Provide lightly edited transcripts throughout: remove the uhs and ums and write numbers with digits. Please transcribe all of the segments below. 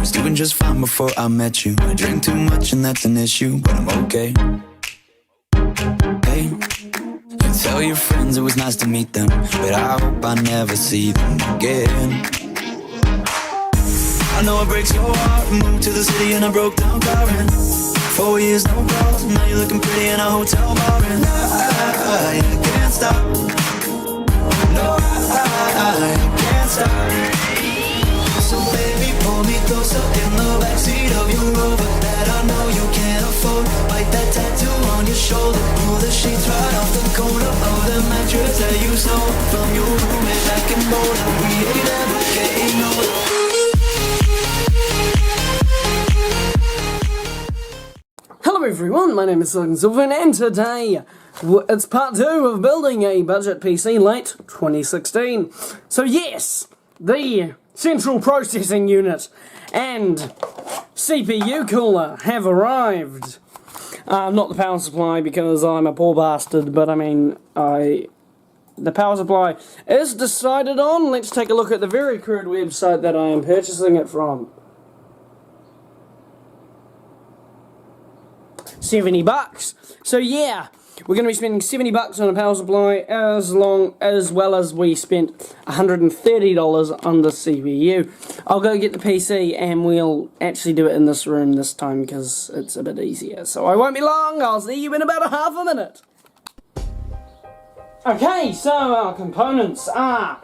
Was doing just fine before I met you. I drink too much and that's an issue, but I'm okay. Hey, you tell your friends it was nice to meet them, but I hope I never see them again. I know it breaks your heart. Moved to the city in a broke down car and 4 years, no calls. Now you're looking pretty in a hotel bar and I can't stop. No, I can't stop. So baby, pull me closer in the backseat of your Rover that I know you can't afford. Bite that tattoo on your shoulder. Pull the sheets right off the corner of the mattress that you stole from your roommate back in Boulder. We ain't ever getting older. Hello everyone, my name is Silicon Sylvan and today it's part 2 of building a budget PC late 2016. So yes, the central processing unit and CPU cooler have arrived. Not the power supply because I'm a poor bastard, but I mean, the power supply is decided on. Let's take a look at the very crude website that I am purchasing it from. $70. So yeah, we're going to be spending $70 on a power supply as well as we spent $130 on the CPU. I'll go get the PC and we'll actually do it in this room this time because it's a bit easier. So I won't be long, I'll see you in about a half a minute. Okay, so our components are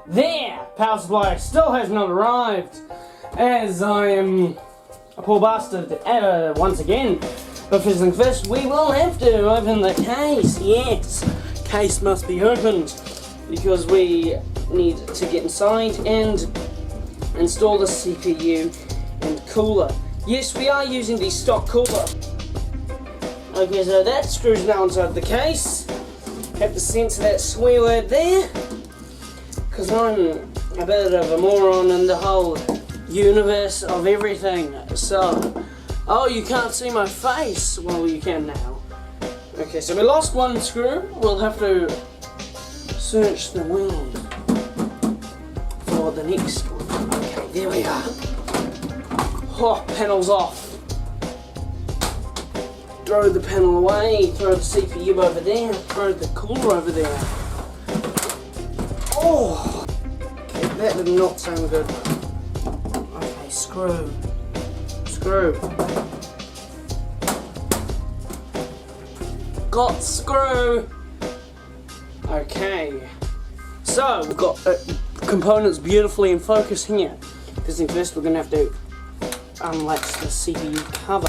there. Power supply still has not arrived as I am a poor bastard once again. But first things first, we will have to open the case. Yes, case must be opened because we need to get inside and install the CPU and cooler. Yes, we are using the stock cooler. Okay, so that screws now inside the case. Have to censor that swear word there because I'm a bit of a moron in the whole universe of everything. So. Oh, you can't see my face. Well, you can now. Okay, so we lost one screw. We'll have to search the world for the next one. Okay, there we are. Oh, panel's off. Throw the panel away. Throw the CPU over there. Throw the cooler over there. Oh, okay, that did not sound good. Okay, screw. Got screw. Okay, so we've got components beautifully in focus here. First thing first, we're going to have to unlatch the CPU cover.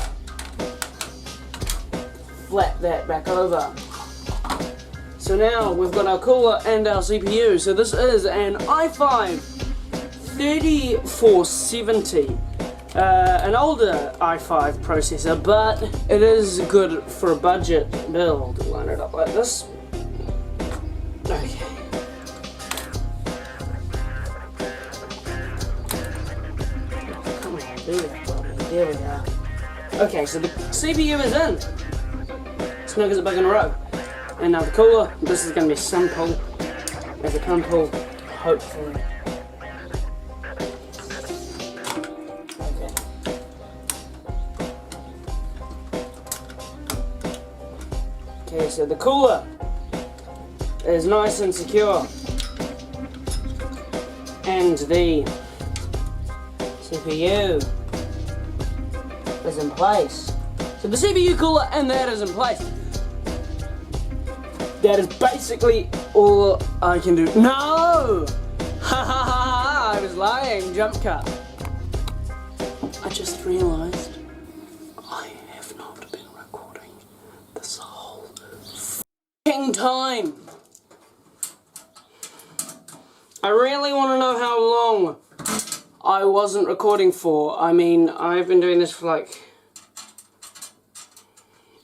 Flap that back over. So now we've got our cooler and our CPU. So this is an i5 3470. An older i5 processor, but it is good for a budget build. Line it up like this. Okay. Come on, do that, buddy. There we are. Okay, so the CPU is in. Snug as a bug in a rug. And now the cooler. This is going to be simple as a crumple, hopefully. Okay, so the cooler is nice and secure, and the CPU is in place. So the CPU cooler and that is in place. That is basically all I can do. No! Ha ha ha! I was lying. Jump cut. I just realised I have not been recording this whole time. I really want to know how long I wasn't recording for. I mean, I've been doing this for like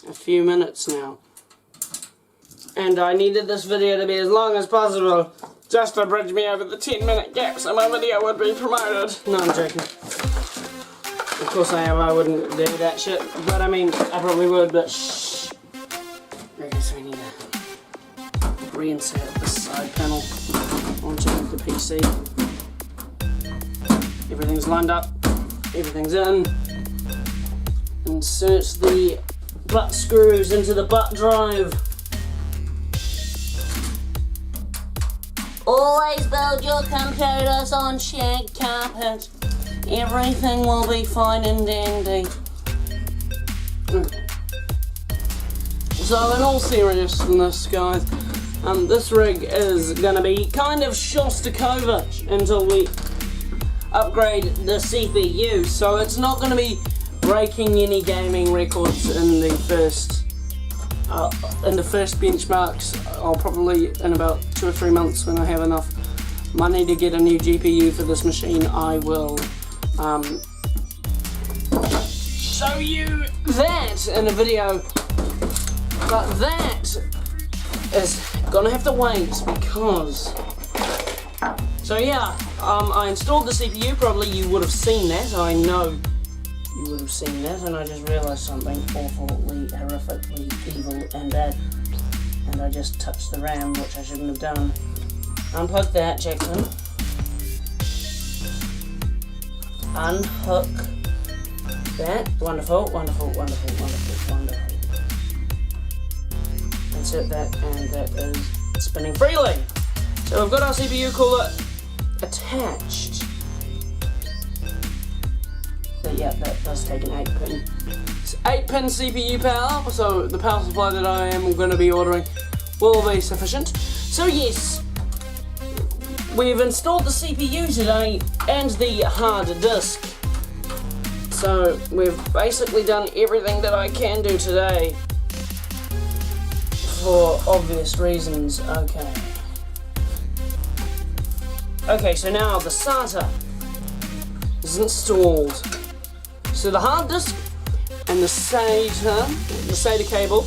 a few minutes now. And I needed this video to be as long as possible just to bridge me over the 10-minute gap so my video would be promoted. No, I'm joking. Of course I wouldn't do that shit, but I mean, I probably would, but shh. I guess we need to reinsert this side panel onto the PC. Everything's lined up. everything's in. Insert the butt screws into the butt drive. Always build your computers on shag carpet. Everything will be fine and dandy. So in all seriousness, guys, this rig is going to be kind of Shostakovich until we upgrade the CPU. So it's not going to be breaking any gaming records in the first benchmarks. I'll probably, in about 2 or 3 months, when I have enough money to get a new GPU for this machine, I will show you that in a video. But that is gonna have to wait because. So yeah, I installed the CPU. Probably you would have seen that. I know you would have seen that, and I just realised something awfully, horrifically evil and bad. And I just touched the RAM, which I shouldn't have done. Unplug that, Jackson. Unhook that. Wonderful, wonderful, wonderful, wonderful, wonderful. Insert that, and that is spinning freely. So we've got our CPU cooler attached. But yeah, that does take an 8-pin. It's 8-pin CPU power, so the power supply that I am going to be ordering will be sufficient. So yes, we've installed the CPU today and the hard disk. So we've basically done everything that I can do today for obvious reasons. Okay, so now the SATA is installed. So the hard disk and the SATA cable,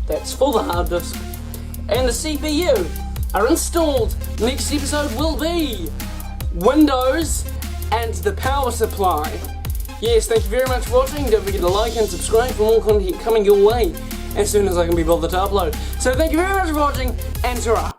that's for the hard disk, and the CPU are installed. Next episode will be Windows and the power supply. Yes, thank you very much for watching. Don't forget to like and subscribe for more content coming your way as soon as I can be bothered to upload. So thank you very much for watching, and ta-ra.